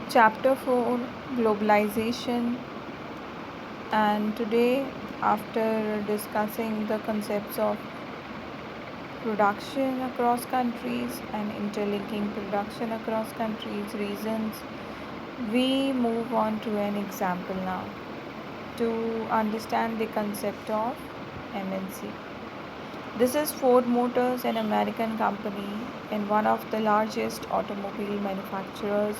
Chapter 4, Globalization. And today, after discussing the concepts of production across countries and interlinking production across countries, reasons, we move on to an example now to understand the concept of MNC. This is Ford Motors, an American company and one of the largest automobile manufacturers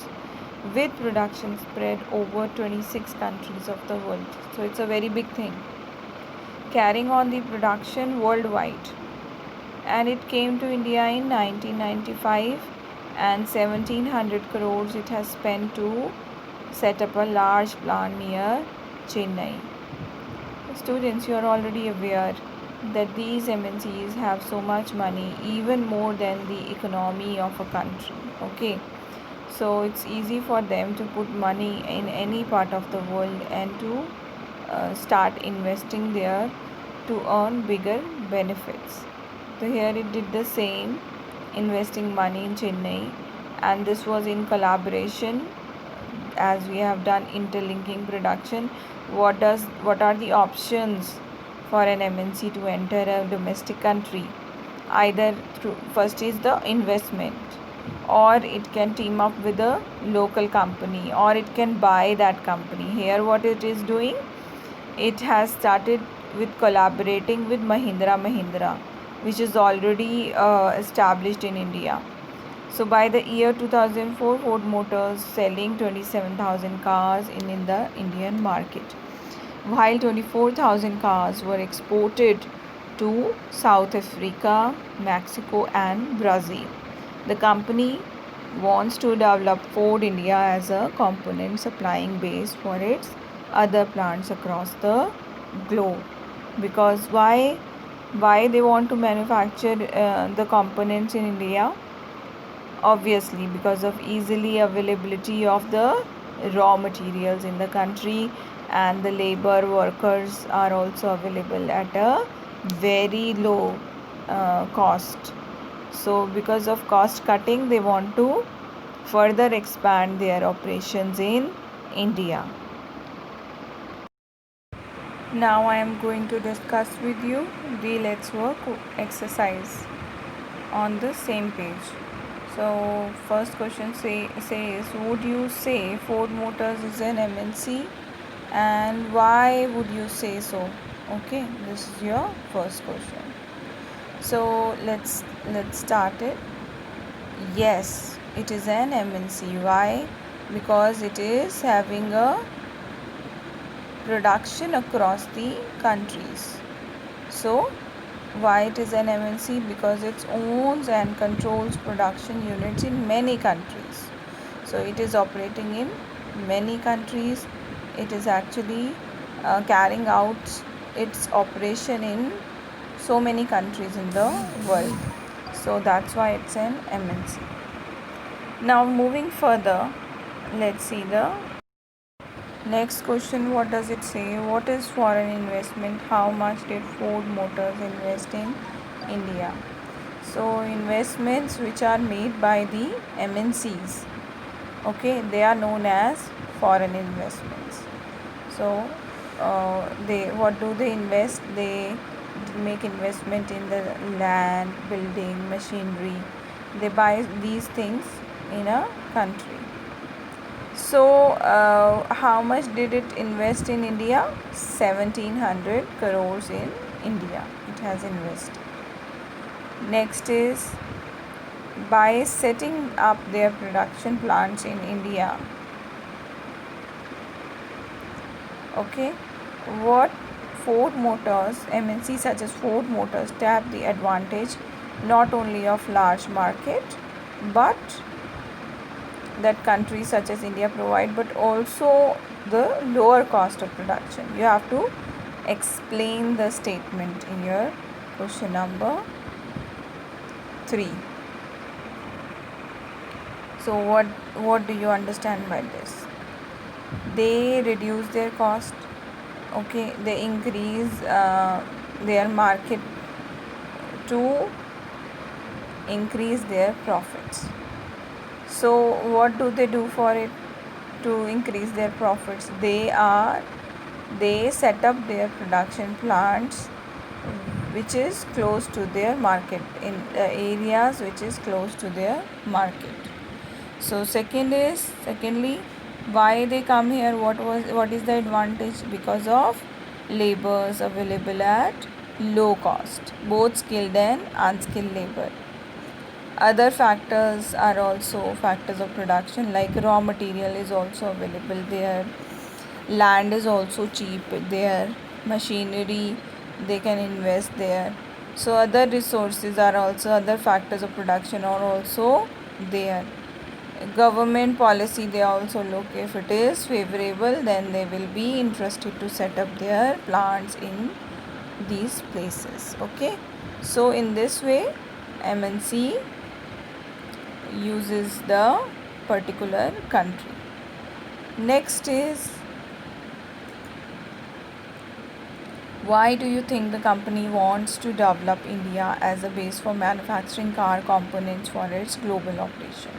with production spread over 26 countries of the world. So it's a very big thing, carrying on the production worldwide. And it came to India in 1995, and 1700 crores it has spent to set up a large plant near Chennai. Students, you are already aware that these MNCs have so much money, even more than the economy of a country. Okay, so it's easy for them to put money in any part of the world and to start investing there to earn bigger benefits. So here it did the same, investing money in Chennai, and this was in collaboration. As we have done interlinking production, what are the options for an MNC to enter a domestic country? Either through, first is the investment, or it can team up with a local company, or it can buy that company. Here what it is doing, it has started with collaborating with Mahindra, which is already established in India. So by the year 2004, Ford Motors selling 27,000 cars in the Indian market, while 24,000 cars were exported to South Africa, Mexico and Brazil. The company wants to develop Ford India as a component supplying base for its other plants across the globe. Because why they want to manufacture the components in India? Obviously because of easily availability of the raw materials in the country, and the labor workers are also available at a very low cost. So because of cost cutting, they want to further expand their operations in India. Now I am going to discuss with you the let's work exercise on the same page. So first question says, would you say Ford Motors is an MNC, and why would you say so? Okay, this is your first question. So let's start it. Yes, it is an MNC. Why? Because it is having a production across the countries. So why it is an MNC? Because it owns and controls production units in many countries. So it is operating in many countries. It is actually carrying out its operation in so many countries in the world. So that's why it's an MNC. Now moving further, let's see the next question. What does it say? What is foreign investment? How much did Ford Motors invest in India? So investments which are made by the MNCs, okay, they are known as foreign investments. So they, what do they invest? They make investment in the land, building, machinery. They buy these things in a country. So how much did it invest in India? 1700 crores in India it has invested. Next is, by setting up their production plants in India, okay, what Ford Motors, MNC such as Ford Motors, tap the advantage not only of large market but that countries such as India provide, but also the lower cost of production. You have to explain the statement in your question number 3. So what do you understand by this? They reduce their cost, okay, they increase their market to increase their profits. So what do they do for it? to increase their profits, they set up their production plants which is close to their market, in areas which is close to their market. So secondly, why they come here, what is the advantage? Because of labors available at low cost, both skilled and unskilled labor. Other factors are also factors of production, like raw material is also available there, land is also cheap there, machinery they can invest there. So other resources are also, other factors of production are also there. Government policy, they also look, if it is favorable, then they will be interested to set up their plants in these places. Okay, so in this way MNC uses the particular country. Next is, why do you think the company wants to develop India as a base for manufacturing car components for its global operation?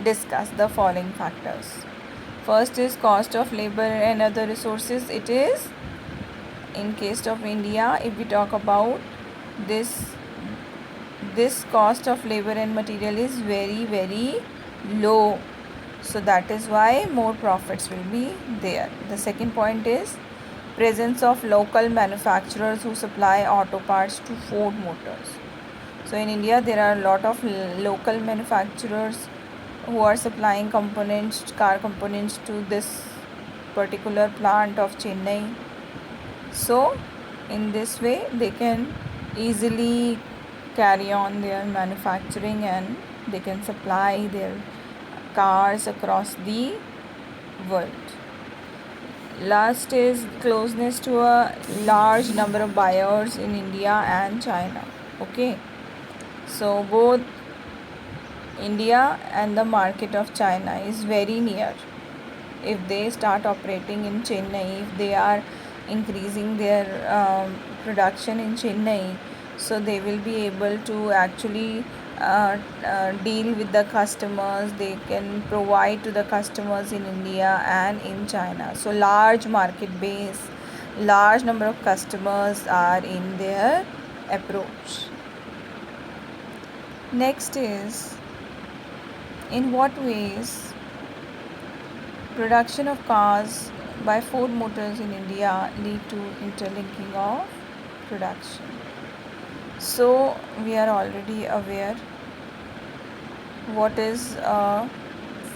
Discuss the following factors. First is cost of labor and other resources. It is, in case of India, if we talk about this cost of labor and material is very very low, so that is why more profits will be there. The second point is presence of local manufacturers who supply auto parts to Ford Motors. So in India there are a lot of local manufacturers who are supplying components, car components, to this particular plant of Chennai. So in this way they can easily carry on their manufacturing and they can supply their cars across the world. Last is closeness to a large number of buyers in India and China. Okay, so both India and the market of China is very near. If they start operating in Chennai, if they are increasing their production in Chennai, so they will be able to actually deal with the customers. They can provide to the customers in India and in China. So large market base, large number of customers are in their approach. Next is, in what ways production of cars by Ford Motors in India lead to interlinking of production? So we are already aware what is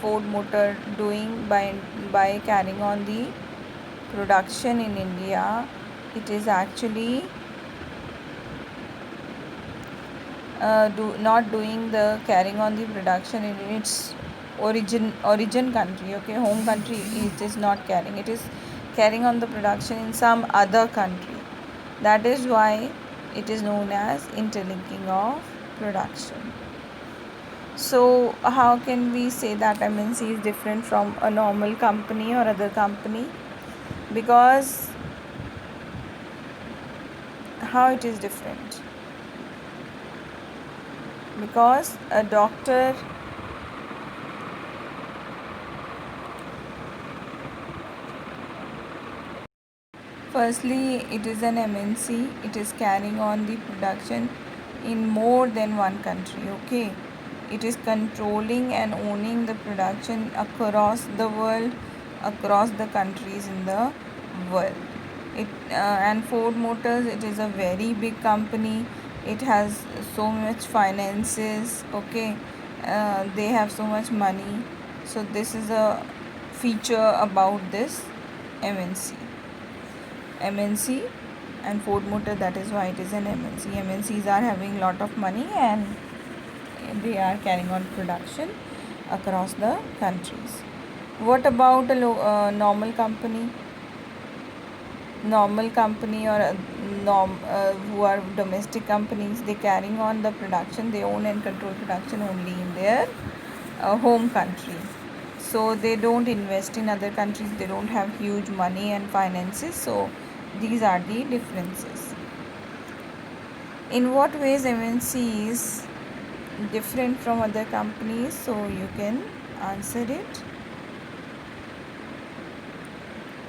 Ford Motor doing by carrying on the production in India. It is actually not doing the carrying on the production in its origin country. Okay, home country, it is not carrying, it is carrying on the production in some other country. That is why it is known as interlinking of production. So how can we say that MNC is different from a normal company or other company? Because how it is different? Because a doctor firstly, it is an MNC, it is carrying on the production in more than one country. Okay, it is controlling and owning the production across the world, across the countries in the world. And Ford Motors, it is a very big company. It has so much finances. Okay, they have so much money. So this is a feature about this MNC. And Ford Motor, that is why it is an MNC. MNCs are having lot of money and they are carrying on production across the countries. What about a normal company? Normal company or who are domestic companies, they carrying on the production, they own and control production only in their home country. So they don't invest in other countries, they don't have huge money and finances. So these are the differences. In what ways MNC is different from other companies? So you can answer it.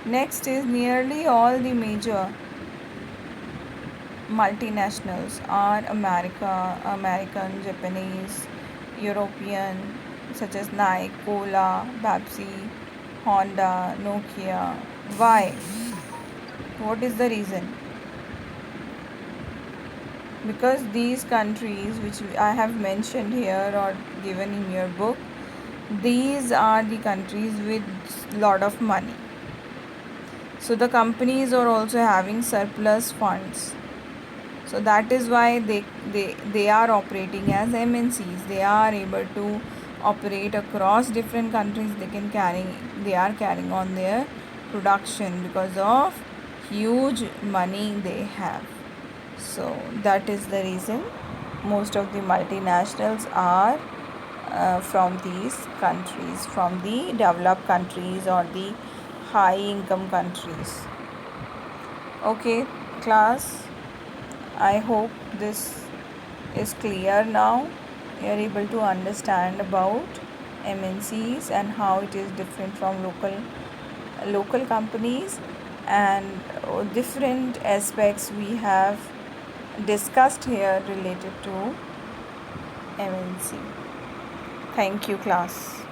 Next is nearly all the major multinationals are American, Japanese, European, such as Nike, Cola, Pepsi, Honda, Nokia. Why? What is the reason? Because these countries which I have mentioned here or given in your book, these are the countries with lot of money. So the companies are also having surplus funds. So that is why they are operating as MNCs. They are able to operate across different countries. They are carrying on their production because of huge money they have. So that is the reason most of the multinationals are from these countries, from the developed countries or the high income countries. Okay, class, I hope this is clear now. You are able to understand about MNCs and how it is different from local companies, and different aspects we have discussed here related to MNC. Thank you, class.